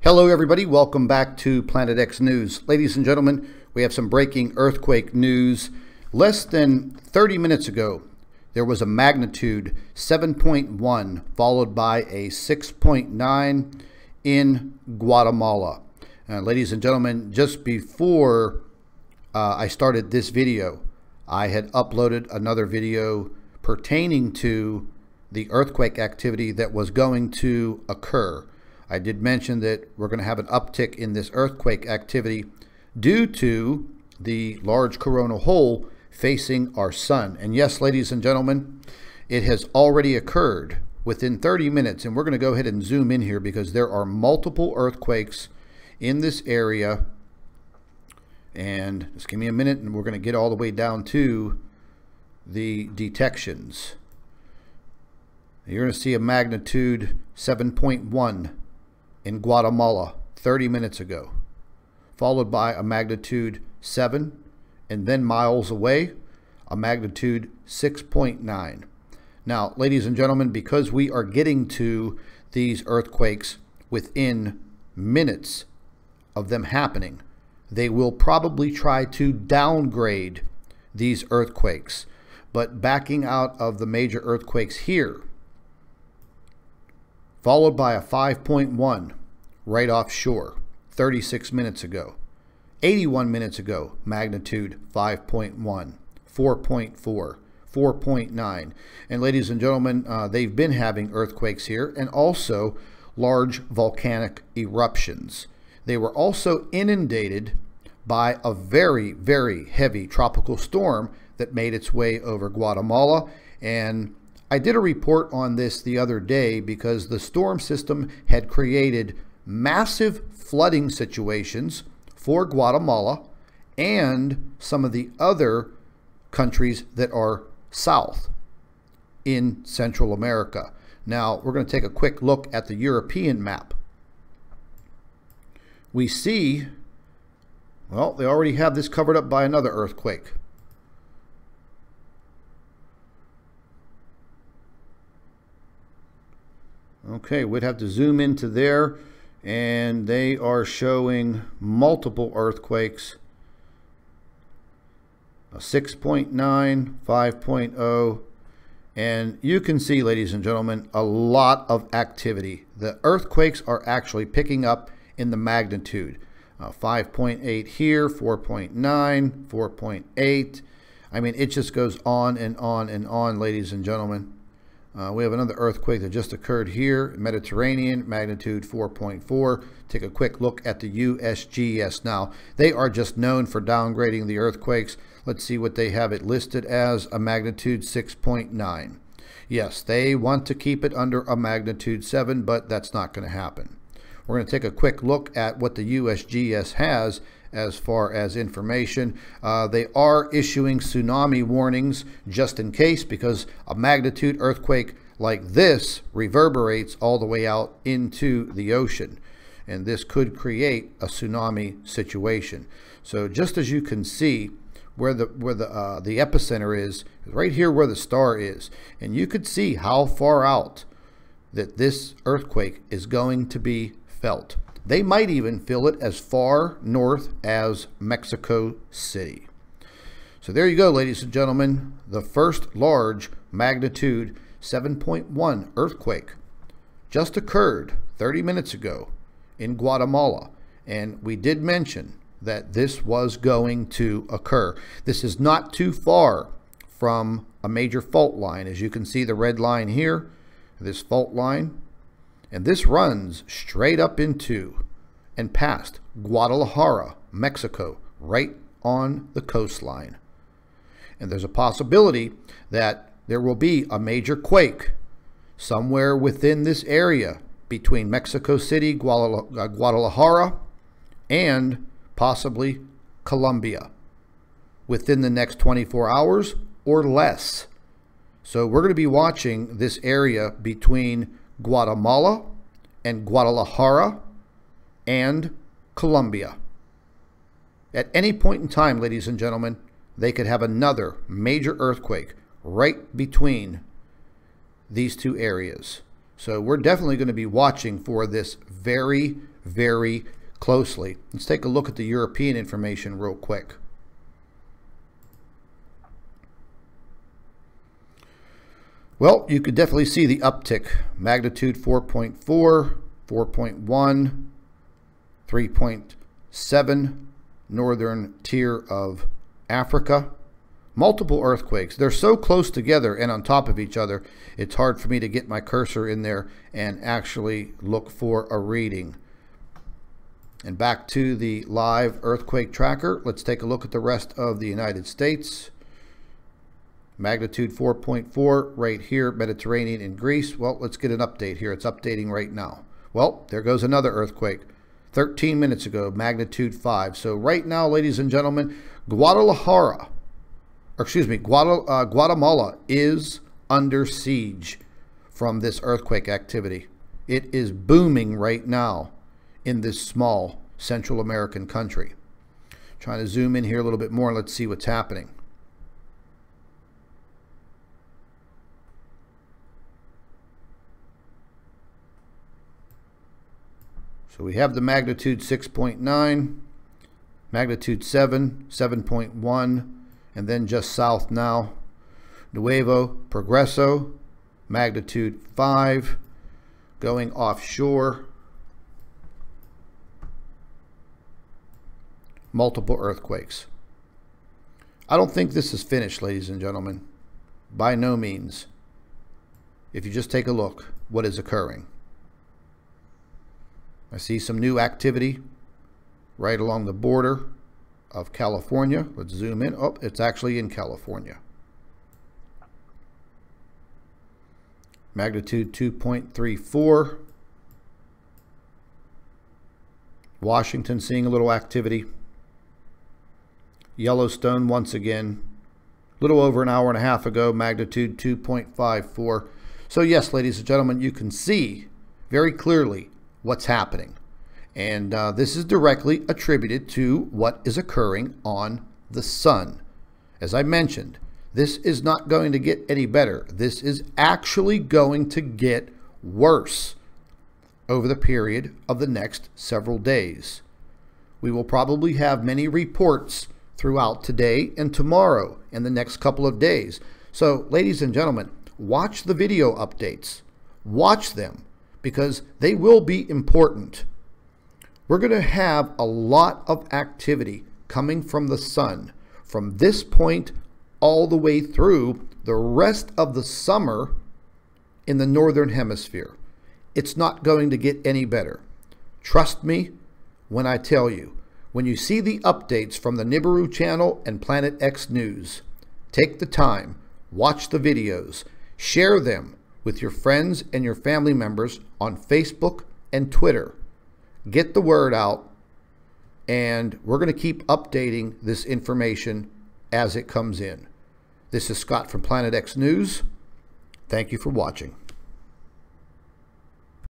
Hello everybody, welcome back to Planet X News. Ladies and gentlemen, we have some breaking earthquake news. Less than 30 minutes ago, there was a magnitude 7.1 followed by a 6.9 in Guatemala. Ladies and gentlemen, just before I started this video, I had uploaded another video pertaining to the earthquake activity that was going to occur. I did mention that we're going to have an uptick in this earthquake activity due to the large coronal hole facing our sun. And yes, ladies and gentlemen, it has already occurred within 30 minutes. And we're going to go ahead and zoom in here because there are multiple earthquakes in this area. And just give me a minute and we're going to get all the way down to the detections. You're going to see a magnitude 7.1 in Guatemala 30 minutes ago, followed by a magnitude 7, and then miles away, a magnitude 6.9. Now, ladies and gentlemen, because we are getting to these earthquakes within minutes of them happening, they will probably try to downgrade these earthquakes. But backing out of the major earthquakes here, followed by a 5.1 right offshore 36 minutes ago. 81 minutes ago, magnitude 5.1, 4.4, 4.9. And ladies and gentlemen, they've been having earthquakes here and also large volcanic eruptions. They were also inundated by a very, very heavy tropical storm that made its way over Guatemala. And I did a report on this the other day because the storm system had created massive flooding situations for Guatemala and some of the other countries that are south in Central America. Now, we're going to take a quick look at the European map. We see, well, they already have this covered up by another earthquake. Okay, we'd have to zoom into there, and they are showing multiple earthquakes. A 6.9, 5.0, and you can see, ladies and gentlemen, a lot of activity. The earthquakes are actually picking up in the magnitude. 5.8 here, 4.9, 4.8. I mean, it just goes on and on and on, ladies and gentlemen. We have another earthquake that just occurred here, Mediterranean, magnitude 4.4. Take a quick look at the USGS now. They are just known for downgrading the earthquakes. Let's see what they have it listed as, a magnitude 6.9. Yes, they want to keep it under a magnitude 7, but that's not going to happen. We're going to take a quick look at what the USGS has as far as information. They are issuing tsunami warnings just in case, because a magnitude earthquake like this reverberates all the way out into the ocean, and this could create a tsunami situation. So just as you can see where the epicenter is right here where the star is, and you could see how far out that this earthquake is going to be felt. They might even feel it as far north as Mexico City. So there you go, ladies and gentlemen. The first large magnitude 7.1 earthquake just occurred 30 minutes ago in Guatemala. And we did mention that this was going to occur. This is not too far from a major fault line. As you can see, the red line here, this fault line. And this runs straight up into and past Guadalajara, Mexico, right on the coastline. And there's a possibility that there will be a major quake somewhere within this area between Mexico City, Guadalajara, and possibly Colombia within the next 24 hours or less. So we're going to be watching this area between Guatemala and Guadalajara and Colombia. At any point in time, ladies and gentlemen, they could have another major earthquake right between these two areas. So we're definitely going to be watching for this very, very closely. Let's take a look at the European information real quick. Well, you could definitely see the uptick. Magnitude 4.4, 4.1, 3.7, northern tier of Africa. Multiple earthquakes. They're so close together and on top of each other, it's hard for me to get my cursor in there and actually look for a reading. And back to the live earthquake tracker. Let's take a look at the rest of the United States. Magnitude 4.4 right here, Mediterranean and Greece. Well, let's get an update here. It's updating right now. Well, there goes another earthquake. 13 minutes ago, magnitude 5. So right now, ladies and gentlemen, Guadalajara, Guatemala is under siege from this earthquake activity. It is booming right now in this small Central American country. Trying to zoom in here a little bit more and let's see what's happening. So we have the magnitude 6.9, magnitude 7, 7.1, and then just south now, Nuevo Progreso, magnitude 5, going offshore. Multiple earthquakes. I don't think this is finished, ladies and gentlemen. By no means. If you just take a look, what is occurring? I see some new activity right along the border of California. Let's zoom in. Oh, it's actually in California. Magnitude 2.34. Washington seeing a little activity. Yellowstone once again. A little over an hour and a half ago, magnitude 2.54. So yes, ladies and gentlemen, you can see very clearly what's happening. And this is directly attributed to what is occurring on the sun. As I mentioned, this is not going to get any better. This is actually going to get worse over the period of the next several days. We will probably have many reports throughout today and tomorrow and the next couple of days. So, ladies and gentlemen, watch the video updates. Watch them, because they will be important. We're going to have a lot of activity coming from the sun from this point all the way through the rest of the summer in the northern hemisphere. It's not going to get any better. Trust me when I tell you. When you see the updates from the Nibiru channel and Planet X News, take the time, watch the videos, share them with your friends and your family members on Facebook and Twitter. Get the word out, and we're going to keep updating this information as it comes in. This is Scott from Planet X News. Thank you for watching.